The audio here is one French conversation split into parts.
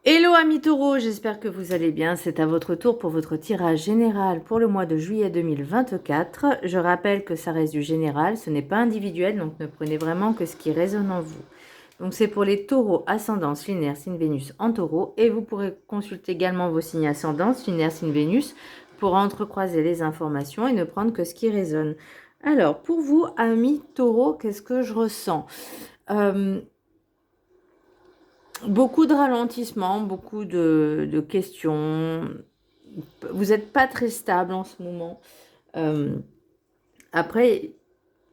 Hello amis taureaux, j'espère que vous allez bien. C'est à votre tour pour votre tirage général pour le mois de juillet 2024. Je rappelle que ça reste du général, ce n'est pas individuel, donc ne prenez vraiment que ce qui résonne en vous. Donc c'est pour les taureaux, ascendance, lunaire, signe Vénus en taureau. Et vous pourrez consulter également vos signes ascendance, lunaire, signe Vénus, pour entrecroiser les informations et ne prendre que ce qui résonne. Alors pour vous, amis taureaux, qu'est-ce que je ressens Beaucoup de ralentissement, beaucoup de questions. Vous n'êtes pas très stable en ce moment. Euh, Après,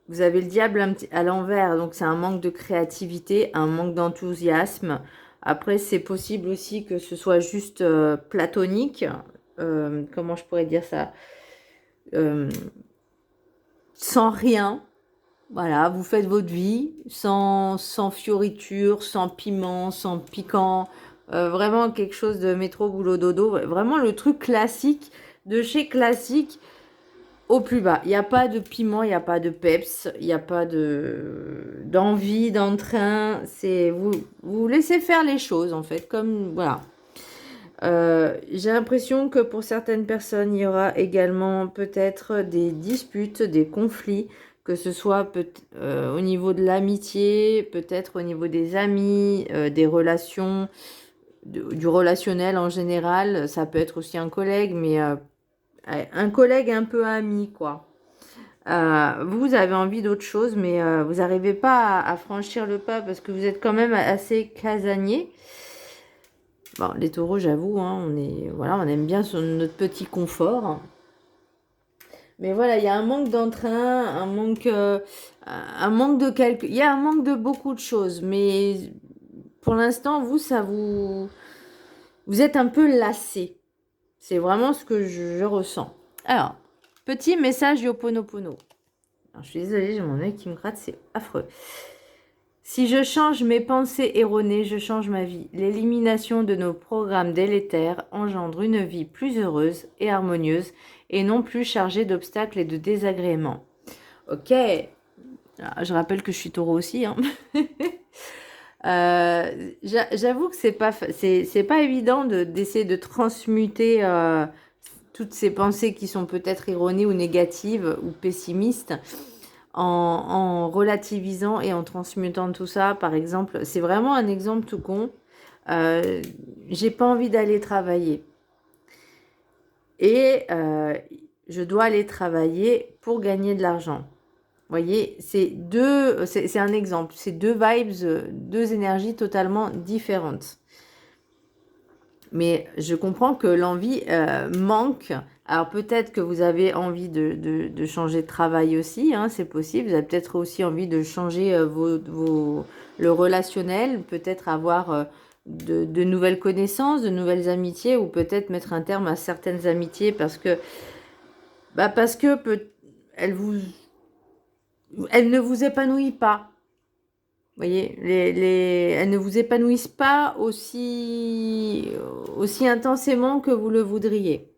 vous avez le diable à l'envers, donc c'est un manque de créativité, un manque d'enthousiasme. Après, c'est possible aussi que ce soit juste platonique. Comment je pourrais dire ça? Euh, Sans rien. Voilà, vous faites votre vie sans fioriture, sans piment, sans piquant. Vraiment quelque chose de métro, boulot, dodo. Vraiment le truc classique, de chez classique au plus bas. Il n'y a pas de piment, il n'y a pas de peps, il n'y a pas d'envie, d'entrain. Vous laissez faire les choses en fait, comme voilà. J'ai l'impression que pour certaines personnes, il y aura également peut-être des disputes, des conflits, que ce soit au niveau de l'amitié, peut-être au niveau des amis, des relations, du relationnel en général. Ça peut être aussi un collègue, mais un collègue un peu ami, quoi. Vous avez envie d'autre chose, mais vous n'arrivez pas à franchir le pas parce que vous êtes quand même assez casanier. Bon, les taureaux, j'avoue, hein, voilà, on aime bien notre petit confort. Mais voilà, il y a un manque d'entrain, un manque de il y a un manque de beaucoup de choses. Mais pour l'instant, vous êtes un peu lassé. C'est vraiment ce que je ressens. Alors, petit message Yoponopono. Alors, je suis désolée, j'ai mon œil qui me gratte, c'est affreux. Si je change mes pensées erronées, je change ma vie. L'élimination de nos programmes délétères engendre une vie plus heureuse et harmonieuse et non plus chargée d'obstacles et de désagréments. Ok, je rappelle que je suis taureau aussi. Hein. J'avoue que c'est pas évident d'essayer de transmuter toutes ces pensées qui sont peut-être erronées ou négatives ou pessimistes en relativisant et en transmutant tout ça. Par exemple, c'est vraiment un exemple tout con. Euh, j'ai pas envie d'aller travailler. Et je dois aller travailler pour gagner de l'argent. Vous voyez, c'est un exemple. C'est deux vibes, deux énergies totalement différentes. Mais je comprends que l'envie manque. Alors peut-être que vous avez envie de changer de travail aussi, hein, c'est possible. Vous avez peut-être aussi envie de changer le relationnel, peut-être avoir de nouvelles connaissances, de nouvelles amitiés, ou peut-être mettre un terme à certaines amitiés parce que elles, vous, elles ne vous épanouissent pas. Vous voyez, elles ne vous épanouissent pas aussi intensément que vous le voudriez.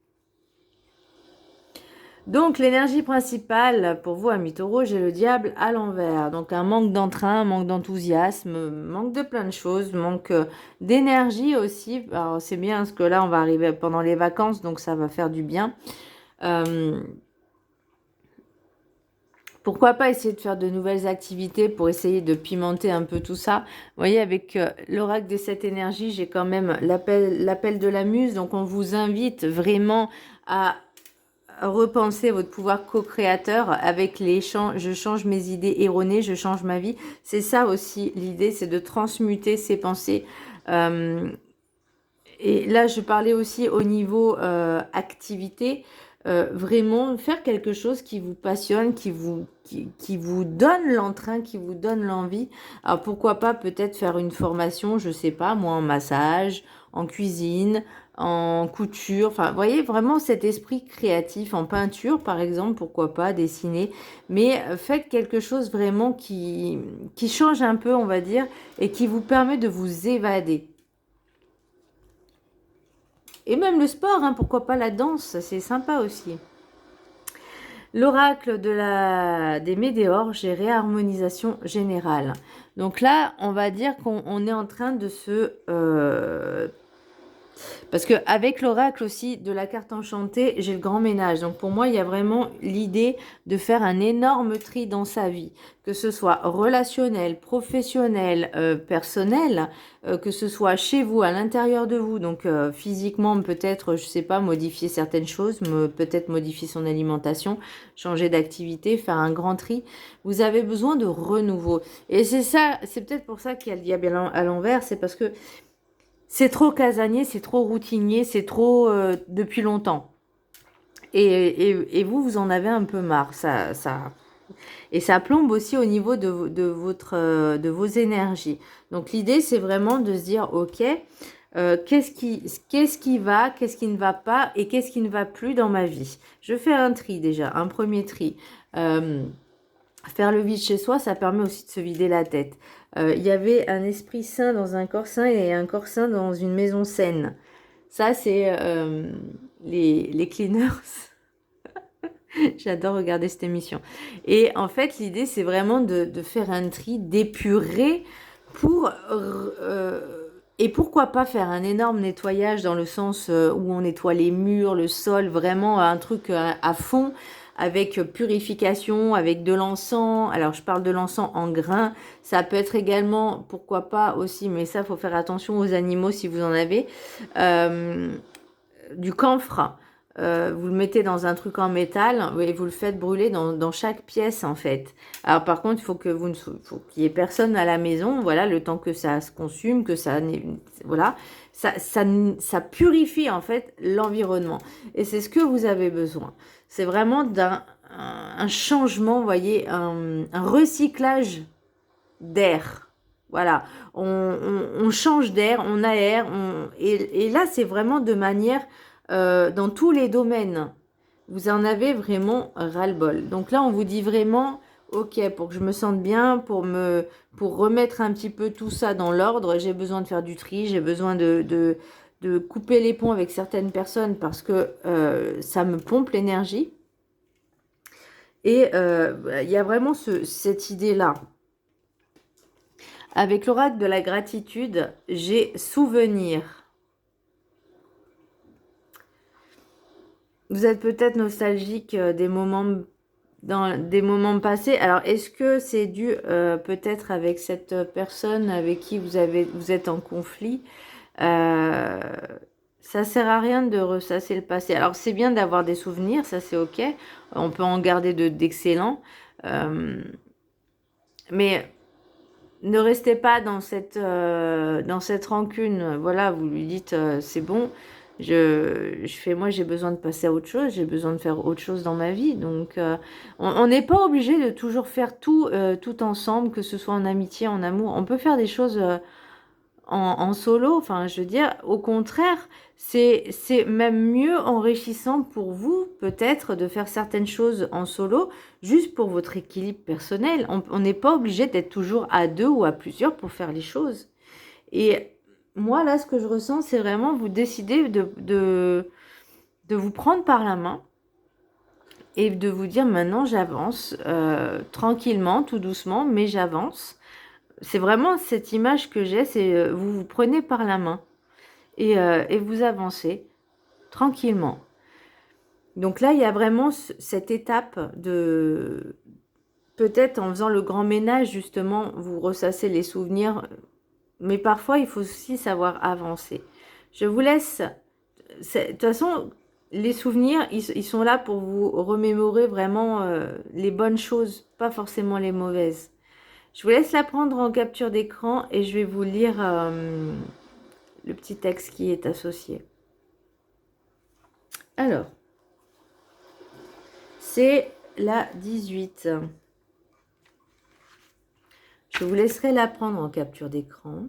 Donc, l'énergie principale pour vous, amis taureaux, j'ai le diable à l'envers. Donc, un manque d'entrain, un manque d'enthousiasme, manque de plein de choses, manque d'énergie aussi. Alors, c'est bien parce que là, on va arriver pendant les vacances, donc ça va faire du bien. Pourquoi pas essayer de faire de nouvelles activités pour essayer de pimenter un peu tout ça. Vous voyez, avec l'oracle de cette énergie, j'ai quand même l'appel de la muse. Donc, on vous invite vraiment à repenser votre pouvoir co-créateur avec je change mes idées erronées, je change ma vie. C'est ça aussi l'idée, c'est de transmuter ses pensées. Et là, je parlais aussi au niveau activité. Vraiment faire quelque chose qui vous passionne, qui vous donne l'entrain, qui vous donne l'envie. Alors pourquoi pas peut-être faire une formation, je sais pas, moi en massage, en cuisine, en couture. Enfin, vous voyez vraiment cet esprit créatif en peinture, par exemple, pourquoi pas dessiner. Mais faites quelque chose vraiment qui change un peu, on va dire, et qui vous permet de vous évader. Et même le sport, hein, pourquoi pas la danse, c'est sympa aussi. L'oracle des météores, j'ai réharmonisation générale. Donc là, on va dire qu'on est en train de se Parce qu'avec l'oracle aussi de la carte enchantée, j'ai le grand ménage. Donc pour moi, il y a vraiment l'idée de faire un énorme tri dans sa vie. Que ce soit relationnel, professionnel, personnel, que ce soit chez vous, à l'intérieur de vous. Donc physiquement, peut-être, je sais pas, modifier certaines choses, peut-être modifier son alimentation, changer d'activité, faire un grand tri. Vous avez besoin de renouveau. Et c'est ça, c'est peut-être pour ça qu'il y a le diable à l'envers, c'est parce que c'est trop casanier, c'est trop routinier, c'est trop depuis longtemps. Et vous, vous en avez un peu marre. Et ça plombe aussi au niveau de vos énergies. Donc l'idée, c'est vraiment de se dire, ok, qu'est-ce qui va, qu'est-ce qui ne va pas et qu'est-ce qui ne va plus dans ma vie. Je fais un tri déjà, un premier tri. Faire le vide chez soi, ça permet aussi de se vider la tête. Il y avait un esprit sain dans un corps sain et un corps sain dans une maison saine. Ça, c'est les cleaners. J'adore regarder cette émission. Et en fait, l'idée, c'est vraiment de faire un tri, d'épurer pour... et pourquoi pas faire un énorme nettoyage dans le sens où on nettoie les murs, le sol, vraiment un truc à fond, avec purification, avec de l'encens. Alors, je parle de l'encens en grains. Ça peut être également, pourquoi pas aussi, mais ça, il faut faire attention aux animaux si vous en avez, du camphre. Vous le mettez dans un truc en métal et vous le faites brûler dans chaque pièce en fait. Alors par contre, il faut que faut qu'il y ait personne à la maison, voilà, le temps que ça se consume, que ça, voilà, ça purifie en fait l'environnement. Et c'est ce que vous avez besoin. C'est vraiment un changement, vous voyez, un recyclage d'air. Voilà, on change d'air, on aère, et là c'est vraiment de manière dans tous les domaines. Vous en avez vraiment ras-le-bol. Donc là, on vous dit vraiment, ok, pour que je me sente bien, pour remettre un petit peu tout ça dans l'ordre, j'ai besoin de faire du tri, j'ai besoin de couper les ponts avec certaines personnes parce que ça me pompe l'énergie. Et il y a vraiment cette idée-là. Avec l'oracle de la gratitude, j'ai souvenir. Vous êtes peut-être nostalgique des moments passés. Alors, est-ce que c'est dû peut-être avec cette personne avec qui vous êtes en conflit? Ça sert à rien de ressasser le passé. Alors, c'est bien d'avoir des souvenirs, ça c'est ok. On peut en garder d'excellents. Mais ne restez pas dans cette rancune. Voilà, vous lui dites, c'est bon. Moi, j'ai besoin de passer à autre chose, j'ai besoin de faire autre chose dans ma vie. Donc, on n'est pas obligé de toujours faire tout ensemble, que ce soit en amitié, en amour. On peut faire des choses en solo. Enfin, je veux dire, au contraire, c'est même mieux enrichissant pour vous, peut-être, de faire certaines choses en solo, juste pour votre équilibre personnel. On n'est pas obligé d'être toujours à deux ou à plusieurs pour faire les choses. Et moi, là, ce que je ressens, c'est vraiment vous décider de vous prendre par la main et de vous dire maintenant, j'avance tranquillement, tout doucement, mais j'avance. C'est vraiment cette image que j'ai, c'est vous vous prenez par la main et vous avancez tranquillement. Donc là, il y a vraiment cette étape de... Peut-être en faisant le grand ménage, justement, vous ressassez les souvenirs. Mais parfois, il faut aussi savoir avancer. Je vous laisse... De toute façon, les souvenirs, ils sont là pour vous remémorer vraiment les bonnes choses, pas forcément les mauvaises. Je vous laisse la prendre en capture d'écran et je vais vous lire le petit texte qui est associé. Alors, c'est la 18. Je vous laisserai la prendre en capture d'écran.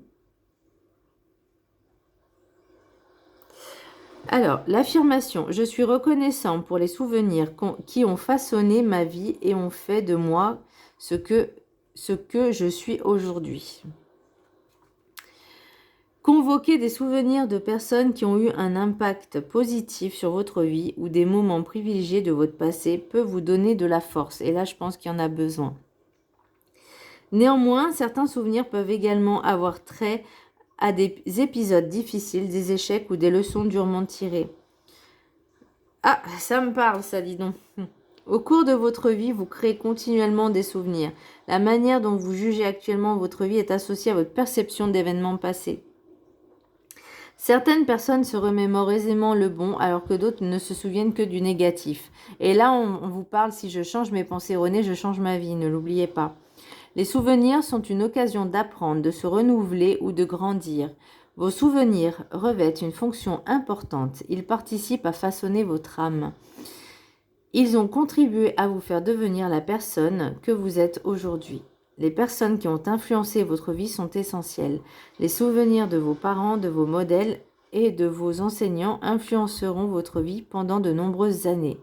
Alors, l'affirmation. Je suis reconnaissant pour les souvenirs qui ont façonné ma vie et ont fait de moi ce que je suis aujourd'hui. Convoquer des souvenirs de personnes qui ont eu un impact positif sur votre vie ou des moments privilégiés de votre passé peut vous donner de la force. Et là, je pense qu'il y en a besoin. Néanmoins, certains souvenirs peuvent également avoir trait à des épisodes difficiles, des échecs ou des leçons durement tirées. Ah, ça me parle, ça, dis donc. Au cours de votre vie, vous créez continuellement des souvenirs. La manière dont vous jugez actuellement votre vie est associée à votre perception d'événements passés. Certaines personnes se remémorent aisément le bon, alors que d'autres ne se souviennent que du négatif. Et là, on vous parle, si je change mes pensées erronées, je change ma vie, ne l'oubliez pas. Les souvenirs sont une occasion d'apprendre, de se renouveler ou de grandir. Vos souvenirs revêtent une fonction importante. Ils participent à façonner votre âme. Ils ont contribué à vous faire devenir la personne que vous êtes aujourd'hui. Les personnes qui ont influencé votre vie sont essentielles. Les souvenirs de vos parents, de vos modèles et de vos enseignants influenceront votre vie pendant de nombreuses années.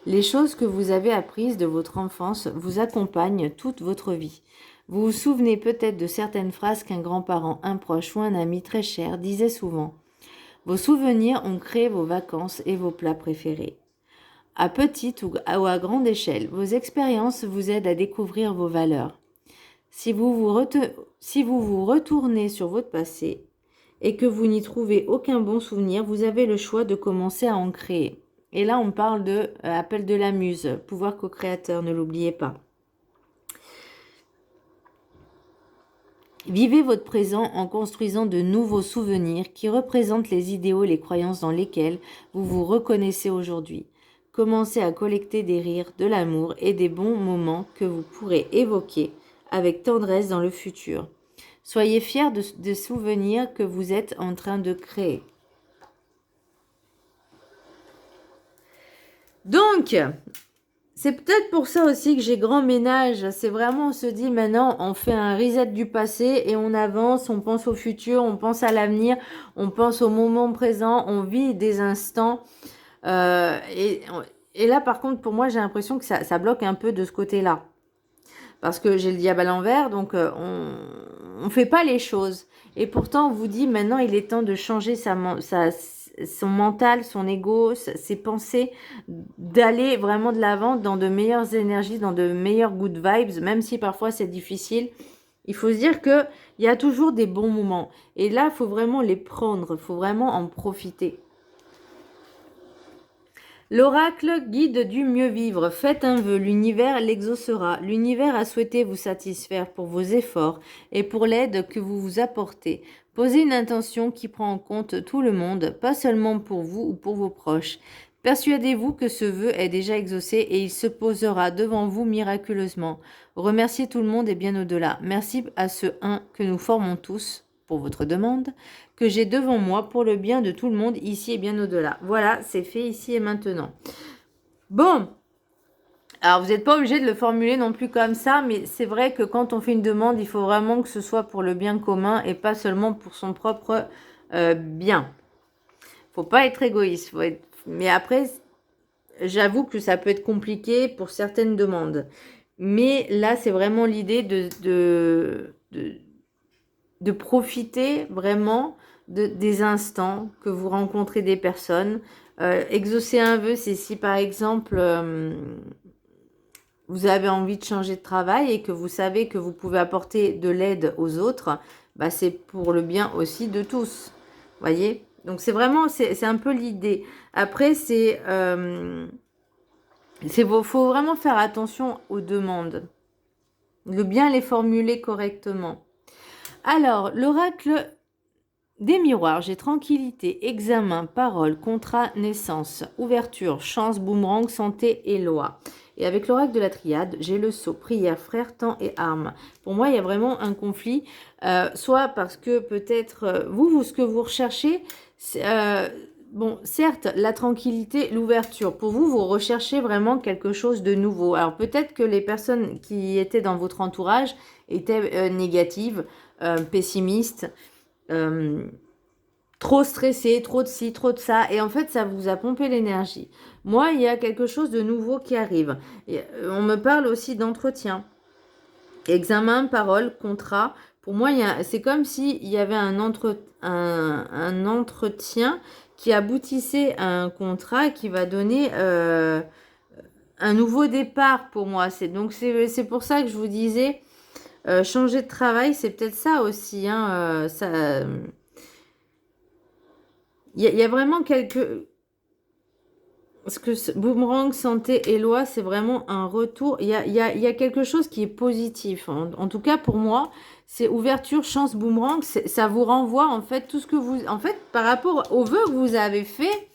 Les choses que vous avez apprises de votre enfance vous accompagnent toute votre vie. Vous vous souvenez peut-être de certaines phrases qu'un grand-parent, un proche ou un ami très cher disait souvent. Vos souvenirs ont créé vos vacances et vos plats préférés. À petite ou à grande échelle, vos expériences vous aident à découvrir vos valeurs. Si vous vous retournez sur votre passé et que vous n'y trouvez aucun bon souvenir, vous avez le choix de commencer à en créer. Et là, on parle de appel de la muse, pouvoir co-créateur, ne l'oubliez pas. Vivez votre présent en construisant de nouveaux souvenirs qui représentent les idéaux et les croyances dans lesquels vous vous reconnaissez aujourd'hui. Commencez à collecter des rires, de l'amour et des bons moments que vous pourrez évoquer avec tendresse dans le futur. Soyez fiers des souvenirs que vous êtes en train de créer. Donc, c'est peut-être pour ça aussi que j'ai grand ménage. C'est vraiment, on se dit maintenant, on fait un reset du passé et on avance, on pense au futur, on pense à l'avenir, on pense au moment présent, on vit des instants. Et là, par contre, pour moi, j'ai l'impression que ça bloque un peu de ce côté-là. Parce que j'ai le diable à l'envers, donc on ne fait pas les choses. Et pourtant, on vous dit, maintenant, il est temps de changer son mental, son ego, ses pensées, d'aller vraiment de l'avant dans de meilleures énergies, dans de meilleures good vibes, même si parfois c'est difficile. Il faut se dire qu'il y a toujours des bons moments. Et là, il faut vraiment les prendre, il faut vraiment en profiter. L'oracle guide du mieux vivre. Faites un vœu, l'univers l'exaucera. L'univers a souhaité vous satisfaire pour vos efforts et pour l'aide que vous vous apportez. Posez une intention qui prend en compte tout le monde, pas seulement pour vous ou pour vos proches. Persuadez-vous que ce vœu est déjà exaucé et il se posera devant vous miraculeusement. Remerciez tout le monde et bien au-delà. Merci à ce un que nous formons tous pour votre demande, que j'ai devant moi pour le bien de tout le monde ici et bien au-delà. Voilà, c'est fait ici et maintenant. Bon, alors vous n'êtes pas obligé de le formuler non plus comme ça, mais c'est vrai que quand on fait une demande, il faut vraiment que ce soit pour le bien commun et pas seulement pour son propre bien. Faut pas être égoïste. Mais après, j'avoue que ça peut être compliqué pour certaines demandes. Mais là, c'est vraiment l'idée de profiter vraiment des instants que vous rencontrez des personnes. Exaucer un vœu, c'est si par exemple vous avez envie de changer de travail et que vous savez que vous pouvez apporter de l'aide aux autres, bah c'est pour le bien aussi de tous. Voyez? Donc c'est vraiment, c'est un peu l'idée. Après, faut vraiment faire attention aux demandes. De bien les formuler correctement. Alors, l'oracle des miroirs, j'ai tranquillité, examen, parole, contrat, naissance, ouverture, chance, boomerang, santé et loi. Et avec l'oracle de la triade, j'ai le sceau, prière, frère, temps et armes. Pour moi, il y a vraiment un conflit, soit parce que peut-être vous, ce que vous recherchez, bon, certes, la tranquillité, l'ouverture. Pour vous, vous recherchez vraiment quelque chose de nouveau. Alors peut-être que les personnes qui étaient dans votre entourage étaient négatives, pessimistes, trop stressées, trop de ci, trop de ça. Et en fait, ça vous a pompé l'énergie. Moi, il y a quelque chose de nouveau qui arrive. Et, on me parle aussi d'entretien. Examen, parole, contrat. Pour moi, c'est comme s'il y avait un entretien qui aboutissait à un contrat qui va donner un nouveau départ pour moi. Donc c'est pour ça que je vous disais, Changer de travail, c'est peut-être ça aussi. Hein, il y a vraiment quelque... Parce que Boomerang, Santé et Loi, c'est vraiment un retour. Il y a quelque chose qui est positif. En tout cas, pour moi, c'est ouverture, chance, Boomerang. Ça vous renvoie, en fait, tout ce que vous... En fait, par rapport aux vœux que vous avez fait,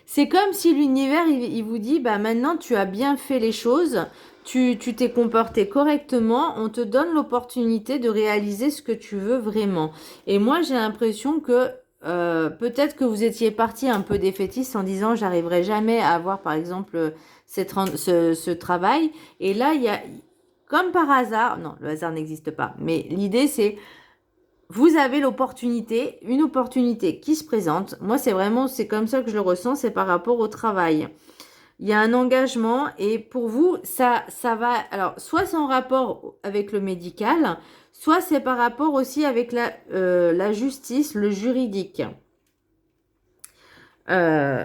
c'est comme si l'univers, il vous dit, bah maintenant, tu as bien fait les choses. Tu t'es comporté correctement. On te donne l'opportunité de réaliser ce que tu veux vraiment. Et moi, j'ai l'impression que peut-être que vous étiez parti un peu défaitiste en disant j'arriverai jamais à avoir par exemple ce travail. Et là, il y a, comme par hasard, non, le hasard n'existe pas, mais l'idée c'est vous avez l'opportunité, une opportunité qui se présente. Moi, c'est vraiment, c'est comme ça que je le ressens, c'est par rapport au travail. Il y a un engagement et pour vous, ça va, alors, soit c'est en rapport avec le médical, soit c'est par rapport aussi avec la justice, le juridique. Euh,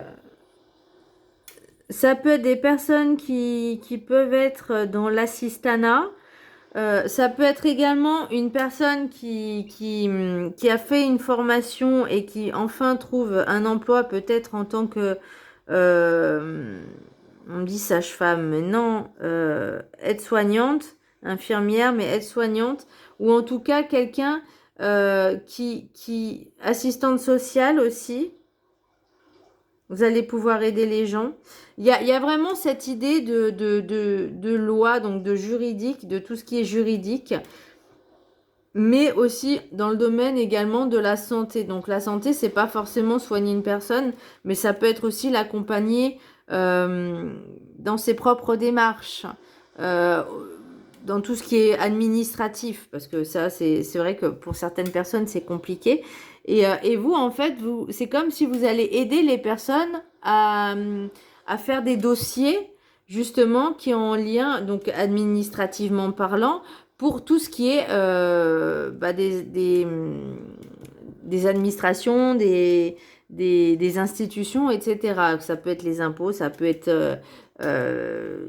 Ça peut être des personnes qui peuvent être dans l'assistanat. Ça peut être également une personne qui a fait une formation et qui enfin trouve un emploi peut-être en tant que... on me dit sage-femme, mais non, aide-soignante, infirmière, mais aide-soignante, ou en tout cas quelqu'un assistante sociale aussi. Vous allez pouvoir aider les gens. Il y a vraiment cette idée de loi, donc de juridique, de tout ce qui est juridique, mais aussi dans le domaine également de la santé. Donc la santé, c'est pas forcément soigner une personne, mais ça peut être aussi l'accompagner dans ses propres démarches, euh, dans tout ce qui est administratif, parce que ça, c'est vrai que pour certaines personnes, c'est compliqué. Et vous, en fait, c'est comme si vous allez aider les personnes à faire des dossiers, justement, qui ont en lien, donc administrativement parlant, pour tout ce qui est des administrations, des institutions, etc. Ça peut être les impôts, ça peut être euh,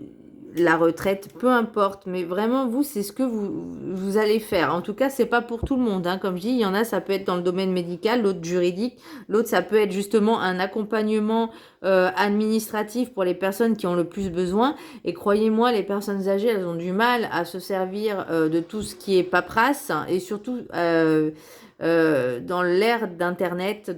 la retraite, peu importe. Mais vraiment, vous, c'est ce que vous allez faire. En tout cas, c'est pas pour tout le monde. Hein. Comme je dis, il y en a, ça peut être dans le domaine médical, l'autre juridique, l'autre, ça peut être justement un accompagnement administratif pour les personnes qui ont le plus besoin. Et croyez-moi, les personnes âgées, elles ont du mal à se servir de tout ce qui est paperasse et surtout dans l'ère d'Internet.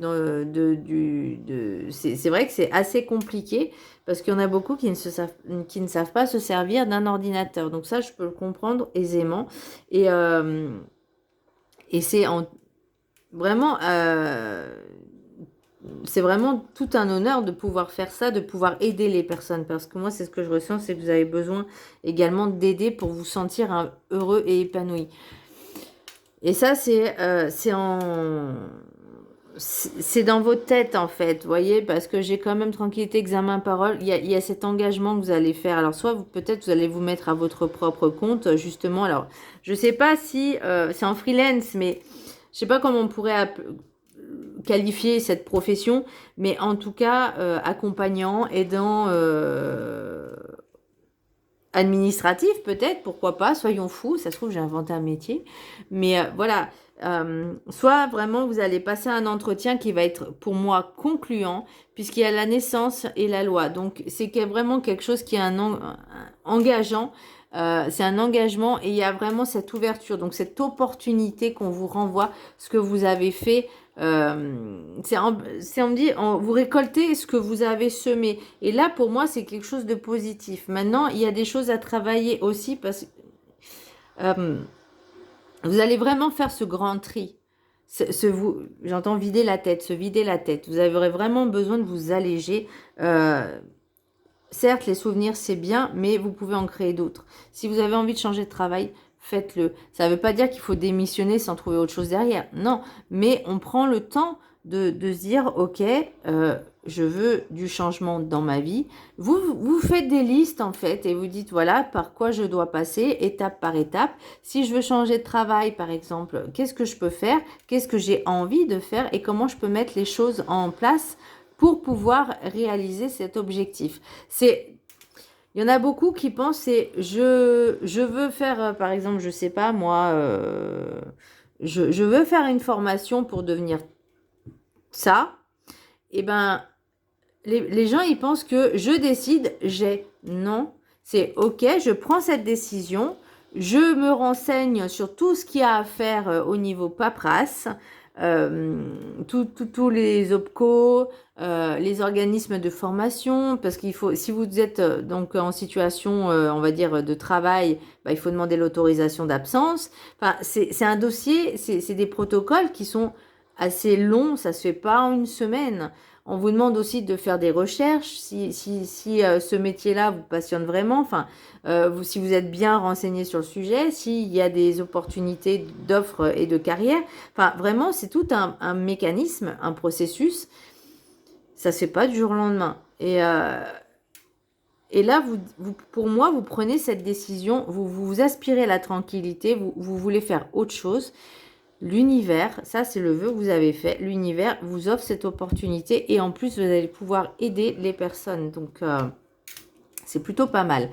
C'est vrai que c'est assez compliqué parce qu'il y en a beaucoup qui ne savent pas se servir d'un ordinateur. Donc ça, je peux le comprendre aisément. Et, euh, et vraiment... c'est vraiment tout un honneur de pouvoir faire ça, de pouvoir aider les personnes. Parce que moi, c'est ce que je ressens, c'est que vous avez besoin également d'aider pour vous sentir heureux et épanoui. Et ça, c'est dans votre tête, en fait, vous voyez, parce que j'ai quand même tranquillité, examen, parole. Il y a cet engagement que vous allez faire. Alors, soit peut-être vous allez vous mettre à votre propre compte, justement. Alors, je ne sais pas si c'est en freelance, mais je sais pas comment on pourrait qualifier cette profession, mais en tout cas, accompagnant, aidant, administratif peut-être, pourquoi pas, soyons fous, ça se trouve j'ai inventé un métier, mais voilà, soit vraiment vous allez passer un entretien qui va être pour moi concluant, puisqu'il y a la naissance et la loi, donc c'est vraiment quelque chose qui est engageant, c'est un engagement et il y a vraiment cette ouverture, donc cette opportunité qu'on vous renvoie, ce que vous avez fait. On me dit, vous récoltez ce que vous avez semé. Et là, pour moi, c'est quelque chose de positif. Maintenant, il y a des choses à travailler aussi parce que vous allez vraiment faire ce grand tri. J'entends vider la tête, se vider la tête. Vous aurez vraiment besoin de vous alléger. Certes, les souvenirs, c'est bien, mais vous pouvez en créer d'autres. Si vous avez envie de changer de travail, faites-le. Ça ne veut pas dire qu'il faut démissionner sans trouver autre chose derrière. Non, mais on prend le temps de se dire, ok, je veux du changement dans ma vie. Vous faites des listes, en fait, et vous dites, voilà, par quoi je dois passer, étape par étape. Si je veux changer de travail, par exemple, qu'est-ce que je peux faire? Qu'est-ce que j'ai envie de faire? Et comment je peux mettre les choses en place pour pouvoir réaliser cet objectif. Il y en a beaucoup qui pensent, c'est je veux faire, par exemple, je sais pas moi, je veux faire une formation pour devenir ça. Et ben, les gens, ils pensent que je décide, j'ai. Non, c'est ok, je prends cette décision, je me renseigne sur tout ce qu'il y a à faire au niveau paperasse, tous les OPCO, les organismes de formation, parce qu'il faut, si vous êtes donc en situation, on va dire, de travail, bah, il faut demander l'autorisation d'absence. Enfin, c'est un dossier, c'est des protocoles qui sont assez longs, ça se fait pas en une semaine. On vous demande aussi de faire des recherches si ce métier-là vous passionne vraiment, enfin, si vous êtes bien renseigné sur le sujet, s'il y a des opportunités d'offres et de carrière. Enfin, vraiment, c'est tout un mécanisme, un processus. Ça ne se fait pas du jour au lendemain. Et là, pour moi, vous prenez cette décision, vous aspirez à la tranquillité, vous voulez faire autre chose. L'univers, ça c'est le vœu que vous avez fait, l'univers vous offre cette opportunité et en plus vous allez pouvoir aider les personnes. Donc c'est plutôt pas mal.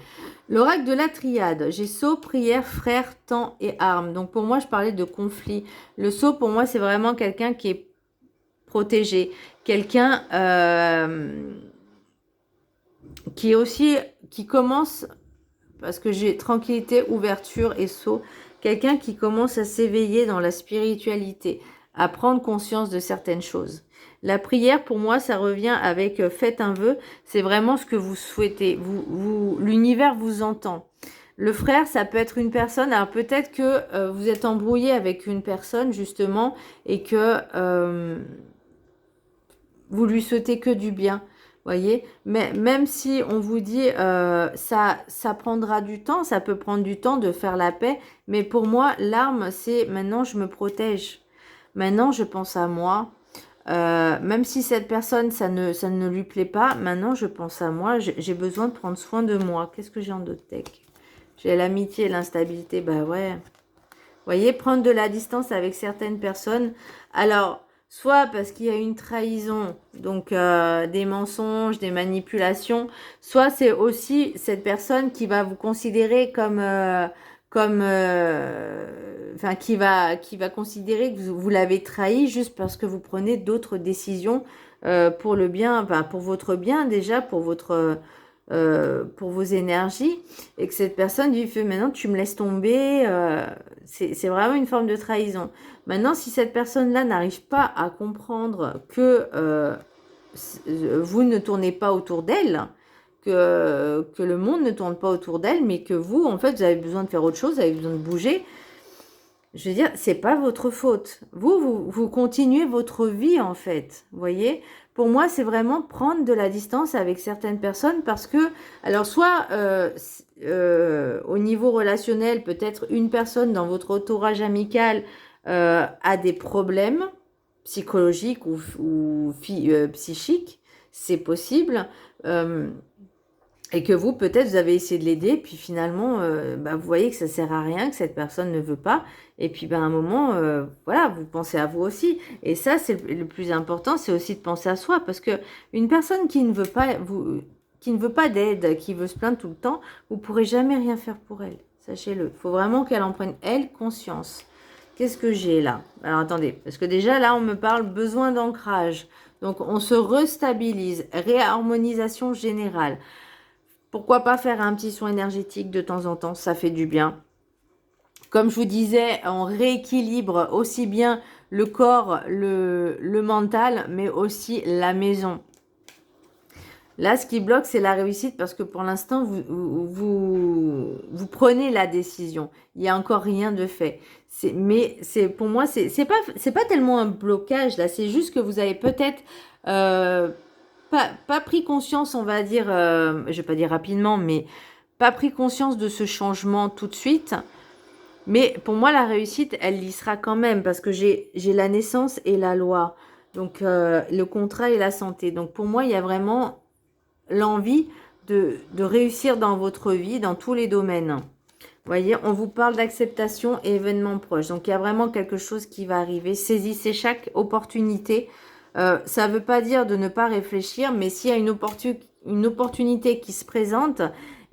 L'oracle de la triade, j'ai sceau, prière, frère, temps et armes. Donc pour moi je parlais de conflit. Le sceau pour moi c'est vraiment quelqu'un qui est protégé, quelqu'un qui est aussi, qui commence, parce que j'ai tranquillité, ouverture et sceau, quelqu'un qui commence à s'éveiller dans la spiritualité, à prendre conscience de certaines choses. La prière, pour moi, ça revient avec faites un vœu, c'est vraiment ce que vous souhaitez. L'univers vous entend. Le frère, ça peut être une personne, alors peut-être que vous êtes embrouillé avec une personne, justement, et que vous lui souhaitez que du bien. Voyez, mais même si on vous dit ça prendra du temps, ça peut prendre du temps de faire la paix, mais pour moi, l'arme, c'est maintenant je me protège. Maintenant, je pense à moi. Même si cette personne, ça ne lui plaît pas, maintenant je pense à moi, j'ai besoin de prendre soin de moi. Qu'est-ce que j'ai en d'autres tech? J'ai l'amitié et l'instabilité, bah ouais. Vous voyez, prendre de la distance avec certaines personnes. Alors, soit parce qu'il y a une trahison, donc des mensonges, des manipulations, soit c'est aussi cette personne qui va vous considérer enfin qui va considérer que vous l'avez trahi juste parce que vous prenez d'autres décisions pour le bien, enfin, pour votre bien déjà, pour vos énergies, et que cette personne lui fait maintenant tu me laisses tomber, c'est vraiment une forme de trahison. Maintenant, si cette personne-là n'arrive pas à comprendre que vous ne tournez pas autour d'elle, que le monde ne tourne pas autour d'elle, mais que vous, en fait, vous avez besoin de faire autre chose, vous avez besoin de bouger, je veux dire, c'est pas votre faute. Vous continuez votre vie, en fait. Vous voyez? Pour moi, c'est vraiment prendre de la distance avec certaines personnes parce que, alors, soit au niveau relationnel, peut-être une personne dans votre entourage amical a des problèmes psychologiques ou psychiques, c'est possible. Et que vous, peut-être, vous avez essayé de l'aider, puis finalement, bah, vous voyez que ça sert à rien, que cette personne ne veut pas. Et puis, bah, à un moment, voilà, vous pensez à vous aussi. Et ça, c'est le plus important, c'est aussi de penser à soi. Parce que une personne qui ne veut pas, qui ne veut pas d'aide, qui veut se plaindre tout le temps, vous ne pourrez jamais rien faire pour elle. Sachez-le. Il faut vraiment qu'elle en prenne, elle, conscience. Qu'est-ce que j'ai là? Alors, attendez. Parce que déjà, là, on me parle besoin d'ancrage. Donc, on se restabilise. Réharmonisation générale. Pourquoi pas faire un petit soin énergétique de temps en temps, ça fait du bien. Comme je vous disais, on rééquilibre aussi bien le corps, le mental, mais aussi la maison. Là, ce qui bloque, c'est la réussite parce que pour l'instant, vous prenez la décision. Il n'y a encore rien de fait. Mais pour moi, c'est pas tellement un blocage là. C'est juste que vous avez peut-être pas pris conscience, on va dire, je vais pas dire rapidement, mais pas pris conscience de ce changement tout de suite. Mais pour moi, la réussite, elle y sera quand même parce que j'ai la naissance et la loi. Donc, le contrat et la santé. Donc, pour moi, il y a vraiment l'envie de réussir dans votre vie, dans tous les domaines. Vous voyez, on vous parle d'acceptation et événements proches. Donc, il y a vraiment quelque chose qui va arriver. Saisissez chaque opportunité. Ça ne veut pas dire de ne pas réfléchir, mais s'il y a une opportunité qui se présente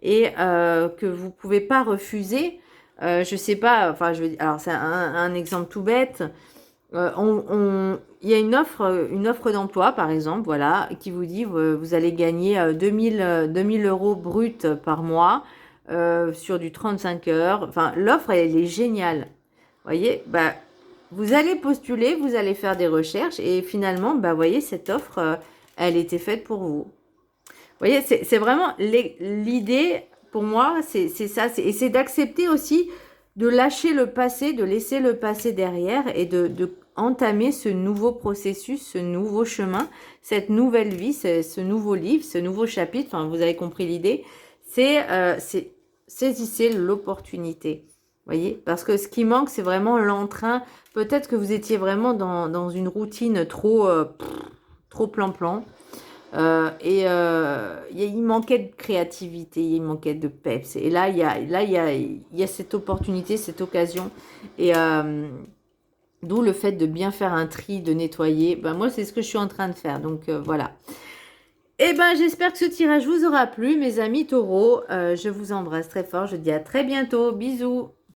et que vous ne pouvez pas refuser. Je sais pas, enfin, alors c'est un exemple tout bête. Il y a une offre d'emploi, par exemple, voilà, qui vous dit vous allez gagner 2000 euros bruts par mois sur du 35 heures. Enfin, l'offre, elle est géniale. Voyez, bah, vous allez postuler, vous allez faire des recherches et finalement, bah, voyez, cette offre, elle était faite pour vous. Vous voyez, c'est vraiment l'idée, pour moi, c'est ça. Et c'est d'accepter aussi de lâcher le passé, de laisser le passé derrière et de entamer ce nouveau processus, ce nouveau chemin, cette nouvelle vie, ce nouveau livre, ce nouveau chapitre. Enfin, vous avez compris l'idée. C'est saisissez l'opportunité. Voyez, parce que ce qui manque, c'est vraiment l'entrain. Peut-être que vous étiez vraiment dans une routine trop plan-plan. Il manquait de créativité, il manquait de peps. Et là, il y a cette opportunité, cette occasion. Et d'où le fait de bien faire un tri, de nettoyer. Ben, moi, c'est ce que je suis en train de faire. Donc, voilà. Et ben, j'espère que ce tirage vous aura plu, mes amis taureaux. Je vous embrasse très fort. Je vous dis à très bientôt. Bisous.